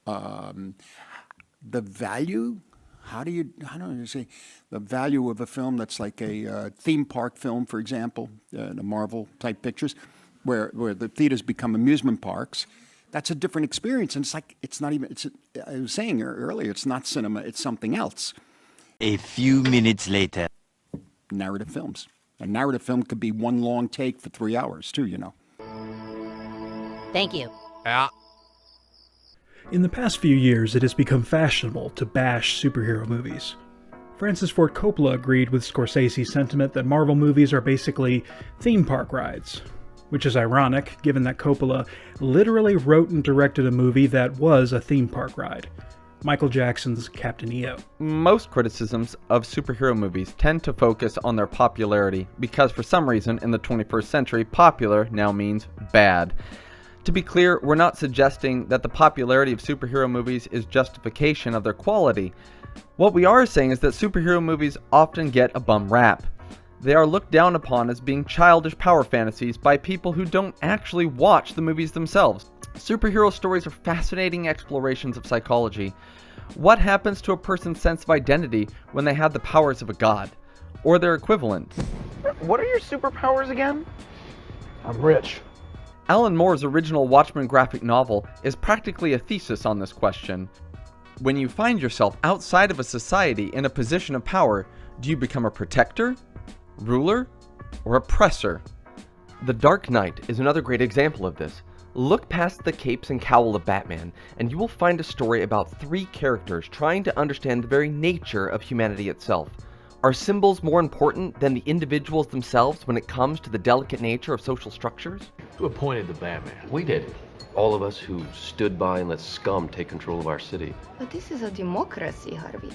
The value, how do you say, the value of a film that's like a theme park film, for example, the Marvel type pictures, where the theaters become amusement parks. That's a different experience, and it's like it's not even. I was saying earlier, it's not cinema; it's something else. A few minutes later. Narrative films. A narrative film could be one long take for 3 hours too. Thank you. Yeah. In the past few years, it has become fashionable to bash superhero movies. Francis Ford Coppola agreed with Scorsese's sentiment that Marvel movies are basically theme park rides, which is ironic given that Coppola literally wrote and directed a movie that was a theme park ride, Michael Jackson's Captain EO. Most criticisms of superhero movies tend to focus on their popularity because for some reason in the 21st century, popular now means bad. To be clear, we're not suggesting that the popularity of superhero movies is justification of their quality. What we are saying is that superhero movies often get a bum rap. They are looked down upon as being childish power fantasies by people who don't actually watch the movies themselves. Superhero stories are fascinating explorations of psychology. What happens to a person's sense of identity when they have the powers of a god? Or their equivalent? What are your superpowers again? I'm rich. Alan Moore's original Watchmen graphic novel is practically a thesis on this question. When you find yourself outside of a society in a position of power, do you become a protector, ruler, or oppressor? The Dark Knight is another great example of this. Look past the capes and cowl of Batman, and you will find a story about three characters trying to understand the very nature of humanity itself. Are symbols more important than the individuals themselves when it comes to the delicate nature of social structures? Who appointed the Batman? We did. All of us who stood by and let scum take control of our city. But this is a democracy, Harvey.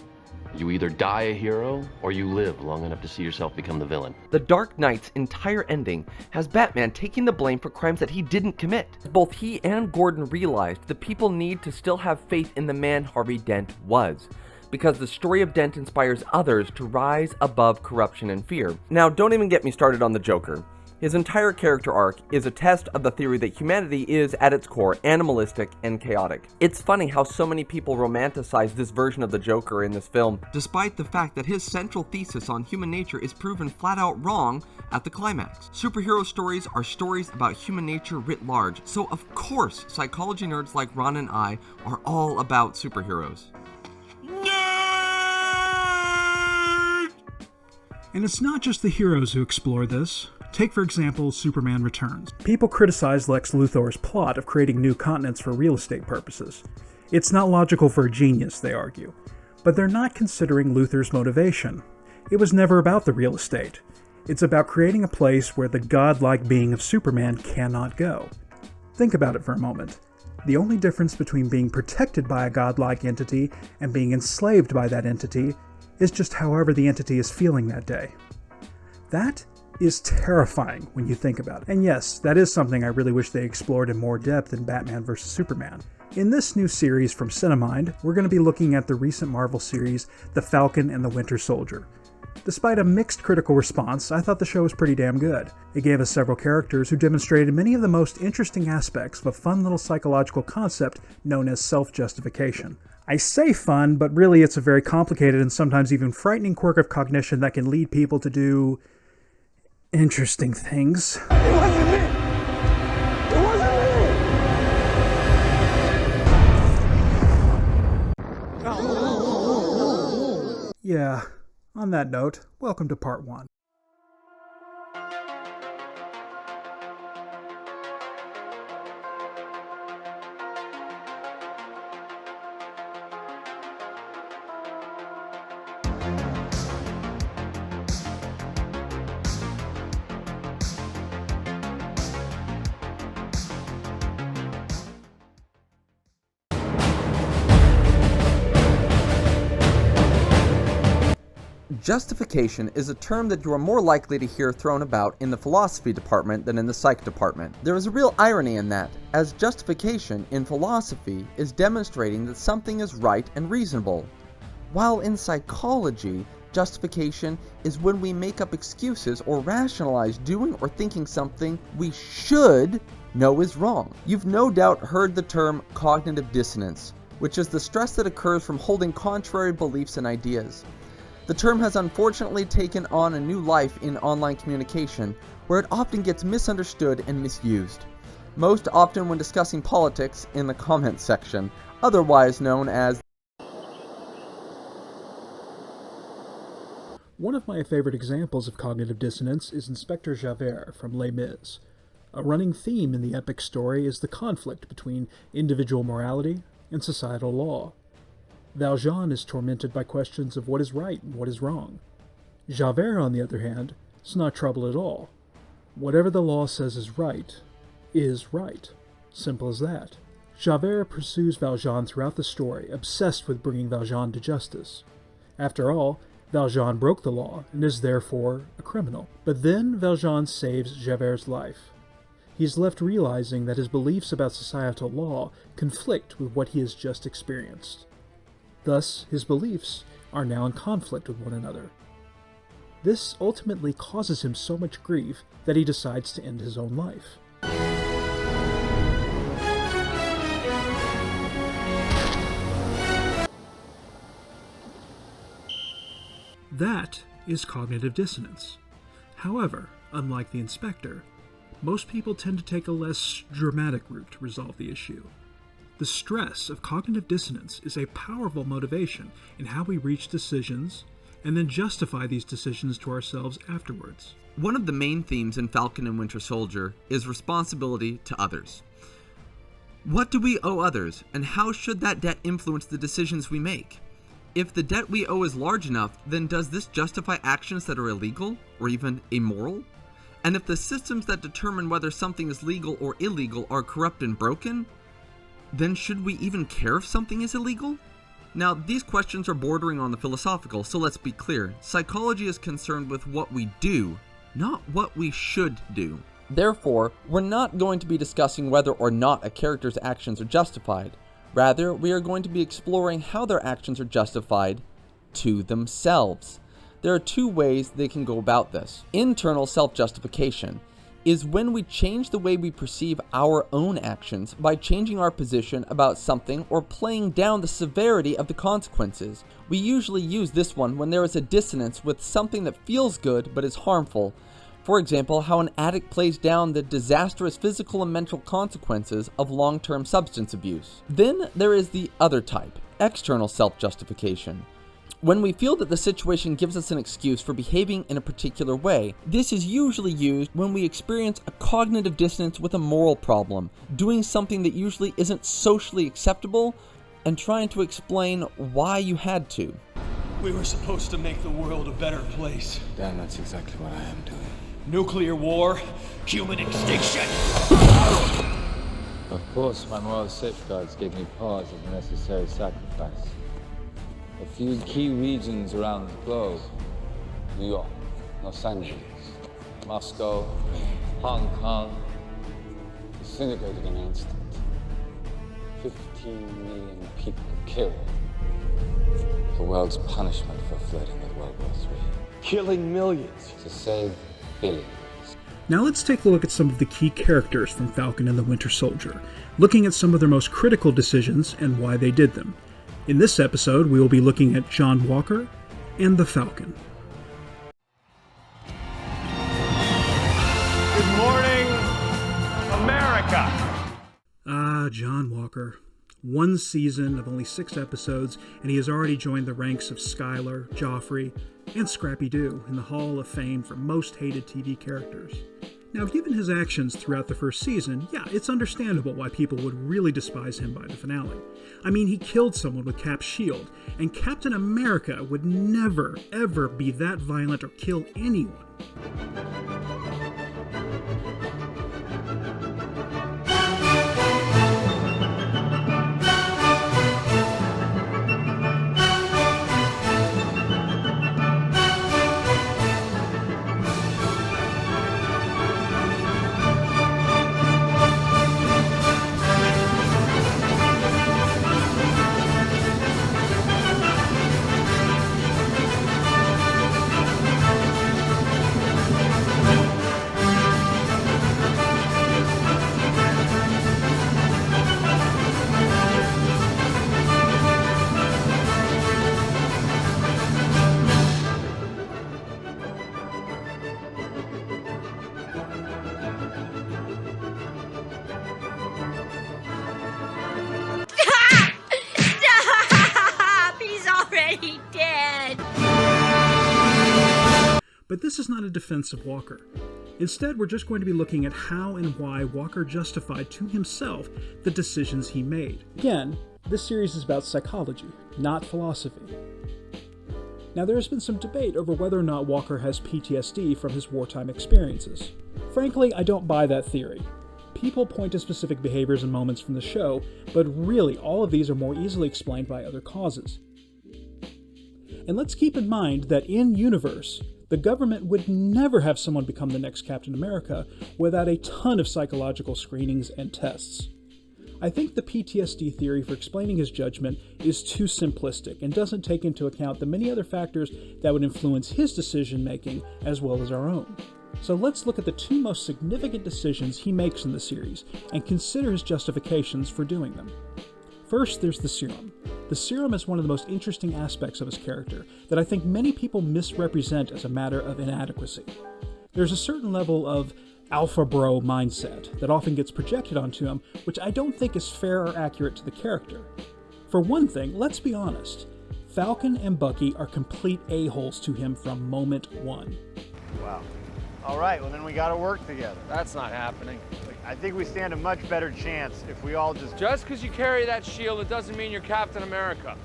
You either die a hero, or you live long enough to see yourself become the villain. The Dark Knight's entire ending has Batman taking the blame for crimes that he didn't commit. Both he and Gordon realized the people need to still have faith in the man Harvey Dent was, because the story of Dent inspires others to rise above corruption and fear. Now, don't even get me started on the Joker. His entire character arc is a test of the theory that humanity is, at its core, animalistic and chaotic. It's funny how so many people romanticize this version of the Joker in this film, despite the fact that his central thesis on human nature is proven flat out wrong at the climax. Superhero stories are stories about human nature writ large, so of course, psychology nerds like Ron and I are all about superheroes. And it's not just the heroes who explore this. Take, for example, Superman Returns. People criticize Lex Luthor's plot of creating new continents for real estate purposes. It's not logical for a genius, they argue. But they're not considering Luthor's motivation. It was never about the real estate. It's about creating a place where the godlike being of Superman cannot go. Think about it for a moment. The only difference between being protected by a godlike entity and being enslaved by that entity is just however the entity is feeling that day. That is terrifying when you think about it. And yes, that is something I really wish they explored in more depth in Batman vs. Superman. In this new series from Cinemind, we're going to be looking at the recent Marvel series, The Falcon and the Winter Soldier. Despite a mixed critical response, I thought the show was pretty damn good. It gave us several characters who demonstrated many of the most interesting aspects of a fun little psychological concept known as self-justification. I say fun, but really it's a very complicated and sometimes even frightening quirk of cognition that can lead people to do interesting things. It wasn't me! It wasn't me! Yeah, on that note, welcome to part 1. Justification is a term that you are more likely to hear thrown about in the philosophy department than in the psych department. There is a real irony in that, as justification in philosophy is demonstrating that something is right and reasonable, while in psychology, justification is when we make up excuses or rationalize doing or thinking something we should know is wrong. You've no doubt heard the term cognitive dissonance, which is the stress that occurs from holding contrary beliefs and ideas. The term has unfortunately taken on a new life in online communication, where it often gets misunderstood and misused. Most often when discussing politics in the comments section, otherwise known as. One of my favorite examples of cognitive dissonance is Inspector Javert from Les Mis. A running theme in the epic story is the conflict between individual morality and societal law. Valjean is tormented by questions of what is right and what is wrong. Javert, on the other hand, is not troubled at all. Whatever the law says is right. Simple as that. Javert pursues Valjean throughout the story, obsessed with bringing Valjean to justice. After all, Valjean broke the law and is therefore a criminal. But then Valjean saves Javert's life. He is left realizing that his beliefs about societal law conflict with what he has just experienced. Thus, his beliefs are now in conflict with one another. This ultimately causes him so much grief that he decides to end his own life. That is cognitive dissonance. However, unlike the inspector, most people tend to take a less dramatic route to resolve the issue. The stress of cognitive dissonance is a powerful motivation in how we reach decisions and then justify these decisions to ourselves afterwards. One of the main themes in Falcon and Winter Soldier is responsibility to others. What do we owe others, and how should that debt influence the decisions we make? If the debt we owe is large enough, then does this justify actions that are illegal or even immoral? And if the systems that determine whether something is legal or illegal are corrupt and broken, then should we even care if something is illegal? Now, these questions are bordering on the philosophical, so let's be clear. Psychology is concerned with what we do, not what we should do. Therefore, we're not going to be discussing whether or not a character's actions are justified. Rather, we are going to be exploring how their actions are justified to themselves. There are two ways they can go about this. Internal self-justification is when we change the way we perceive our own actions by changing our position about something or playing down the severity of the consequences. We usually use this one when there is a dissonance with something that feels good but is harmful. For example, how an addict plays down the disastrous physical and mental consequences of long-term substance abuse. Then there is the other type, external self-justification. When we feel that the situation gives us an excuse for behaving in a particular way, this is usually used when we experience a cognitive dissonance with a moral problem, doing something that usually isn't socially acceptable, and trying to explain why you had to. We were supposed to make the world a better place. Dan, that's exactly what I am doing. Nuclear war, human extinction. Of course, my moral safeguards gave me pause of the necessary sacrifice. A few key regions around the globe: New York, Los Angeles, Moscow, Hong Kong, disintegrated in an instant. 15 million people killed. The world's punishment for flirting with World War III. Killing millions. To save billions. Now let's take a look at some of the key characters from Falcon and the Winter Soldier, looking at some of their most critical decisions and why they did them. In this episode, we will be looking at John Walker and the Falcon. Good morning, America. John Walker. One season of only 6 episodes, and he has already joined the ranks of Skylar, Joffrey, and Scrappy-Doo in the Hall of Fame for most hated TV characters. Now, given his actions throughout the first season, yeah, it's understandable why people would really despise him by the finale. I mean, he killed someone with Cap's shield, and Captain America would never, ever be that violent or kill anyone. But this is not a defense of Walker. Instead, we're just going to be looking at how and why Walker justified to himself the decisions he made. Again, this series is about psychology, not philosophy. Now, there has been some debate over whether or not Walker has PTSD from his wartime experiences. Frankly, I don't buy that theory. People point to specific behaviors and moments from the show, but really all of these are more easily explained by other causes. And let's keep in mind that in universe, the government would never have someone become the next Captain America without a ton of psychological screenings and tests. I think the PTSD theory for explaining his judgment is too simplistic and doesn't take into account the many other factors that would influence his decision-making as well as our own. So let's look at the two most significant decisions he makes in the series and consider his justifications for doing them. First, there's the serum. The serum is one of the most interesting aspects of his character that I think many people misrepresent as a matter of inadequacy. There's a certain level of alpha bro mindset that often gets projected onto him, which I don't think is fair or accurate to the character. For one thing, let's be honest, Falcon and Bucky are complete a-holes to him from moment one. Wow. All right, well then we gotta work together. That's not happening. I think we stand a much better chance if we all Just because you carry that shield, it doesn't mean you're Captain America.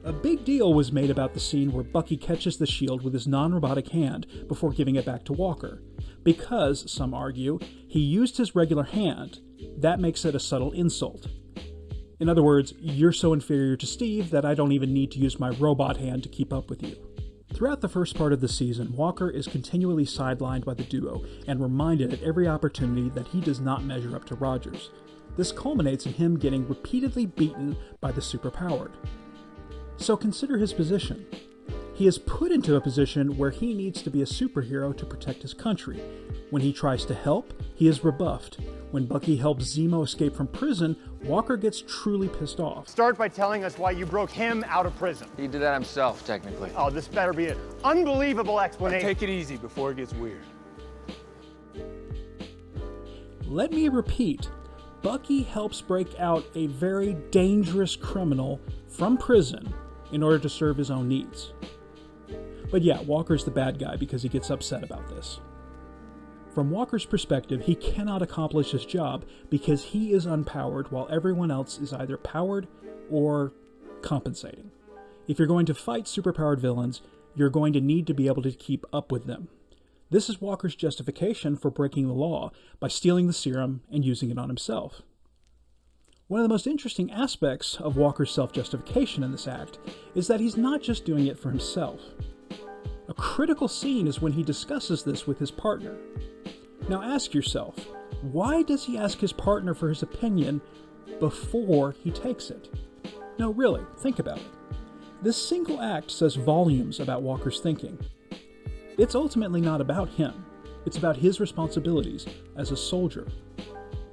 A big deal was made about the scene where Bucky catches the shield with his non-robotic hand before giving it back to Walker. Because, some argue, he used his regular hand, that makes it a subtle insult. In other words, you're so inferior to Steve that I don't even need to use my robot hand to keep up with you. Throughout the first part of the season, Walker is continually sidelined by the duo and reminded at every opportunity that he does not measure up to Rogers. This culminates in him getting repeatedly beaten by the superpowered. So consider his position. He is put into a position where he needs to be a superhero to protect his country. When he tries to help, he is rebuffed. When Bucky helps Zemo escape from prison, Walker gets truly pissed off. Start by telling us why you broke him out of prison. He did that himself, technically. Oh, this better be an unbelievable explanation. Take it easy before it gets weird. Let me repeat, Bucky helps break out a very dangerous criminal from prison in order to serve his own needs. But yeah, Walker's the bad guy because he gets upset about this. From Walker's perspective, he cannot accomplish his job because he is unpowered while everyone else is either powered or compensating. If you're going to fight superpowered villains, you're going to need to be able to keep up with them. This is Walker's justification for breaking the law by stealing the serum and using it on himself. One of the most interesting aspects of Walker's self-justification in this act is that he's not just doing it for himself. A critical scene is when he discusses this with his partner. Now ask yourself, why does he ask his partner for his opinion before he takes it? No, really, think about it. This single act says volumes about Walker's thinking. It's ultimately not about him. It's about his responsibilities as a soldier.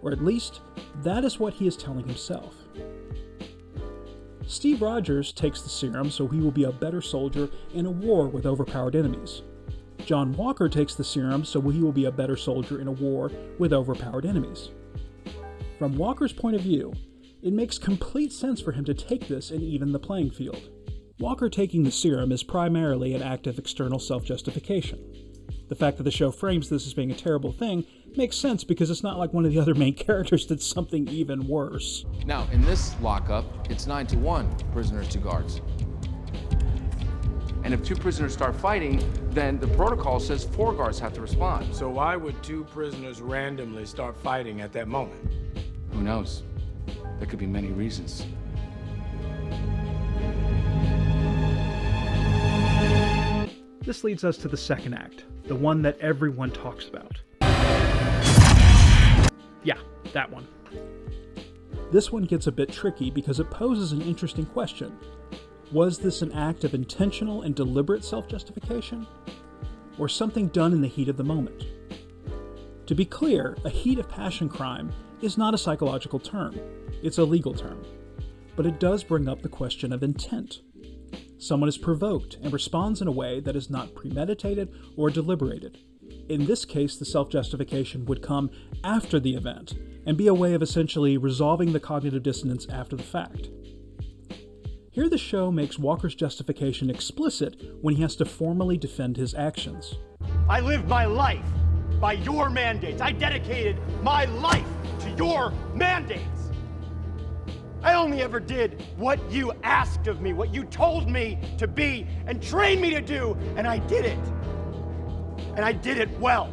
Or at least, that is what he is telling himself. Steve Rogers takes the serum so he will be a better soldier in a war with overpowered enemies. John Walker takes the serum so he will be a better soldier in a war with overpowered enemies. From Walker's point of view, it makes complete sense for him to take this and even the playing field. Walker taking the serum is primarily an act of external self-justification. The fact that the show frames this as being a terrible thing makes sense because it's not like one of the other main characters did something even worse. Now, in this lockup, it's 9-1, prisoners to guards. And if 2 prisoners start fighting, then the protocol says 4 guards have to respond. So why would 2 prisoners randomly start fighting at that moment? Who knows? There could be many reasons. This leads us to the second act, the one that everyone talks about. Yeah, that one. This one gets a bit tricky because it poses an interesting question. Was this an act of intentional and deliberate self-justification? Or something done in the heat of the moment? To be clear, a heat of passion crime is not a psychological term. It's a legal term. But it does bring up the question of intent. Someone is provoked and responds in a way that is not premeditated or deliberated. In this case, the self-justification would come after the event and be a way of essentially resolving the cognitive dissonance after the fact. Here the show makes Walker's justification explicit when he has to formally defend his actions. I lived my life by your mandates. I dedicated my life to your mandates. I only ever did what you asked of me, what you told me to be and trained me to do, and I did it. And I did it well.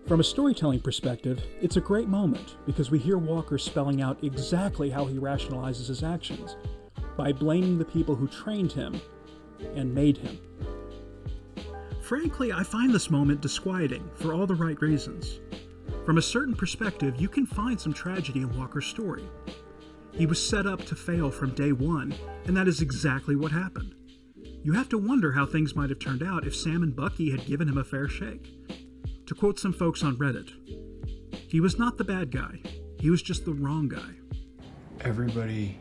From a storytelling perspective, it's a great moment because we hear Walker spelling out exactly how he rationalizes his actions, by blaming the people who trained him and made him. Frankly, I find this moment disquieting for all the right reasons. From a certain perspective, you can find some tragedy in Walker's story. He was set up to fail from day one, and that is exactly what happened. You have to wonder how things might have turned out if Sam and Bucky had given him a fair shake. To quote some folks on Reddit, he was not the bad guy, he was just the wrong guy. Everybody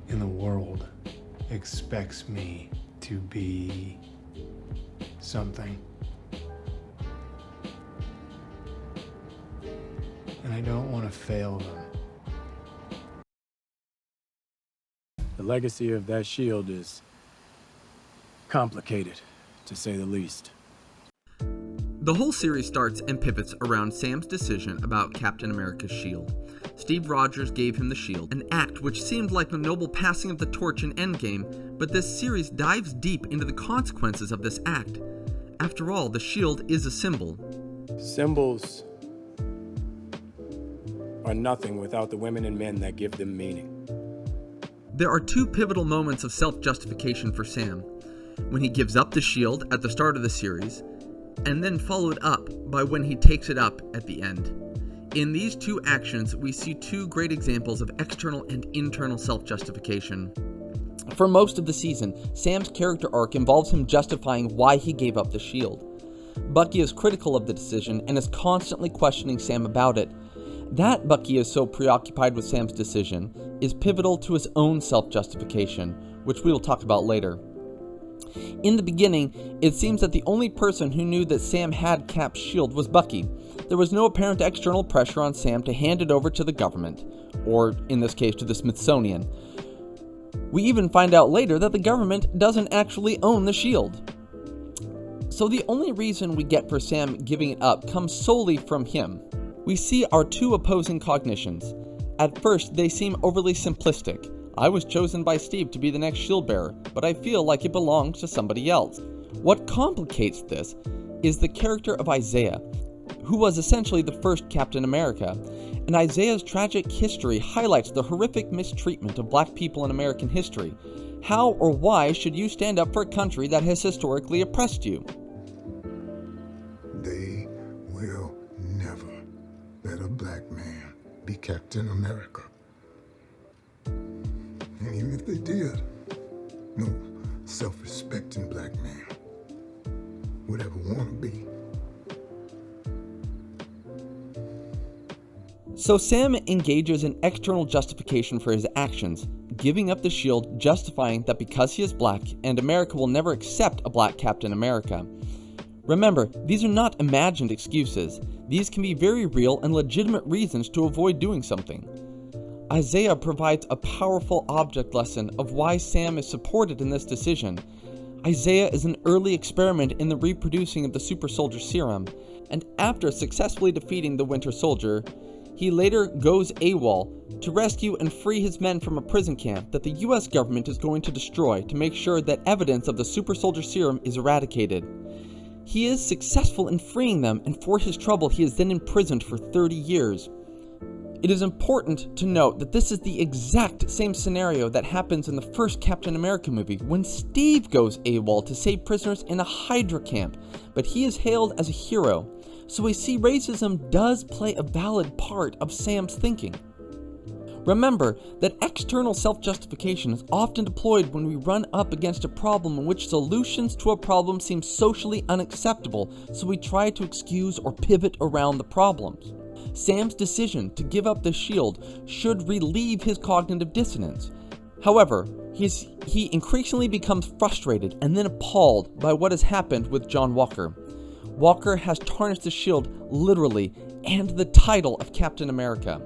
in the world expects me to be something. And I don't want to fail them. The legacy of that shield is complicated, to say the least. The whole series starts and pivots around Sam's decision about Captain America's shield. Steve Rogers gave him the shield, an act which seemed like the noble passing of the torch in Endgame, but this series dives deep into the consequences of this act. After all, the shield is a symbol. Symbols are nothing without the women and men that give them meaning. There are two pivotal moments of self-justification for Sam. When he gives up the shield at the start of the series, and then followed up by when he takes it up at the end. In these two actions, we see two great examples of external and internal self-justification. For most of the season, Sam's character arc involves him justifying why he gave up the shield. Bucky is critical of the decision and is constantly questioning Sam about it. That Bucky is so preoccupied with Sam's decision is pivotal to his own self-justification, which we will talk about later. In the beginning, it seems that the only person who knew that Sam had Cap's shield was Bucky. There was no apparent external pressure on Sam to hand it over to the government, or in this case to the Smithsonian. We even find out later that the government doesn't actually own the shield. So the only reason we get for Sam giving it up comes solely from him. We see our two opposing cognitions. At first, they seem overly simplistic. I was chosen by Steve to be the next shield bearer, but I feel like it belongs to somebody else. What complicates this is the character of Isaiah, who was essentially the first Captain America, and Isaiah's tragic history highlights the horrific mistreatment of black people in American history. How or why should you stand up for a country that has historically oppressed you? They will never let a black man be Captain America. And even if they did, no self-respecting black man would ever want to be. So Sam engages in external justification for his actions, giving up the shield, justifying that because he is black and America will never accept a black Captain America. Remember, these are not imagined excuses. These can be very real and legitimate reasons to avoid doing something. Isaiah provides a powerful object lesson of why Sam is supported in this decision. Isaiah is an early experiment in the reproducing of the super soldier serum, and after successfully defeating the Winter Soldier, he later goes AWOL to rescue and free his men from a prison camp that the US government is going to destroy to make sure that evidence of the super soldier serum is eradicated. He is successful in freeing them, and for his trouble he is then imprisoned for 30 years. It is important to note that this is the exact same scenario that happens in the first Captain America movie when Steve goes AWOL to save prisoners in a Hydra camp, but he is hailed as a hero. So we see racism does play a valid part of Sam's thinking. Remember that external self-justification is often deployed when we run up against a problem in which solutions to a problem seem socially unacceptable, so we try to excuse or pivot around the problems. Sam's decision to give up the shield should relieve his cognitive dissonance. However, he increasingly becomes frustrated and then appalled by what has happened with John Walker. Walker has tarnished the shield literally and the title of Captain America.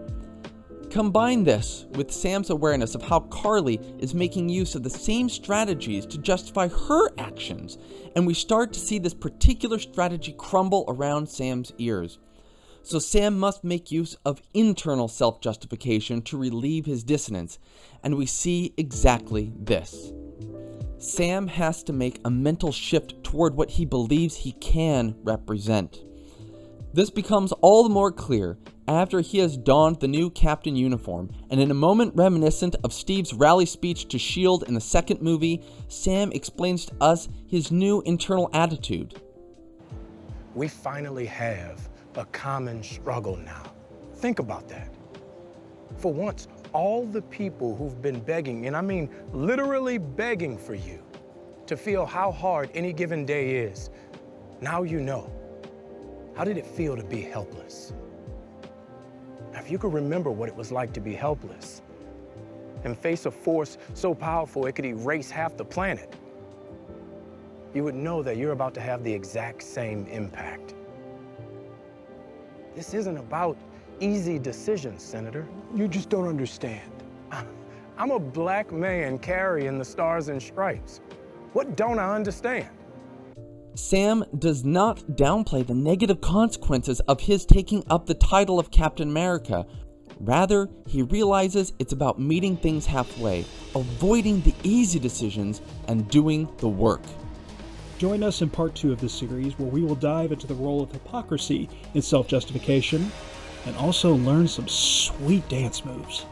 Combine this with Sam's awareness of how Carly is making use of the same strategies to justify her actions, and we start to see this particular strategy crumble around Sam's ears. So Sam must make use of internal self-justification to relieve his dissonance, and we see exactly this. Sam has to make a mental shift toward what he believes he can represent. This becomes all the more clear after he has donned the new captain uniform, and in a moment reminiscent of Steve's rally speech to S.H.I.E.L.D. in the second movie, Sam explains to us his new internal attitude. We finally have a common struggle now. Think about that. For once, all the people who've been begging, and I mean literally begging for you, to feel how hard any given day is, now you know. How did it feel to be helpless? Now, if you could remember what it was like to be helpless and face a force so powerful it could erase half the planet, you would know that you're about to have the exact same impact. This isn't about easy decisions, Senator. You just don't understand. I'm a black man carrying the stars and stripes. What don't I understand? Sam does not downplay the negative consequences of his taking up the title of Captain America. Rather, he realizes it's about meeting things halfway, avoiding the easy decisions, and doing the work. Join us in part 2 of this series, where we will dive into the role of hypocrisy in self-justification and also learn some sweet dance moves.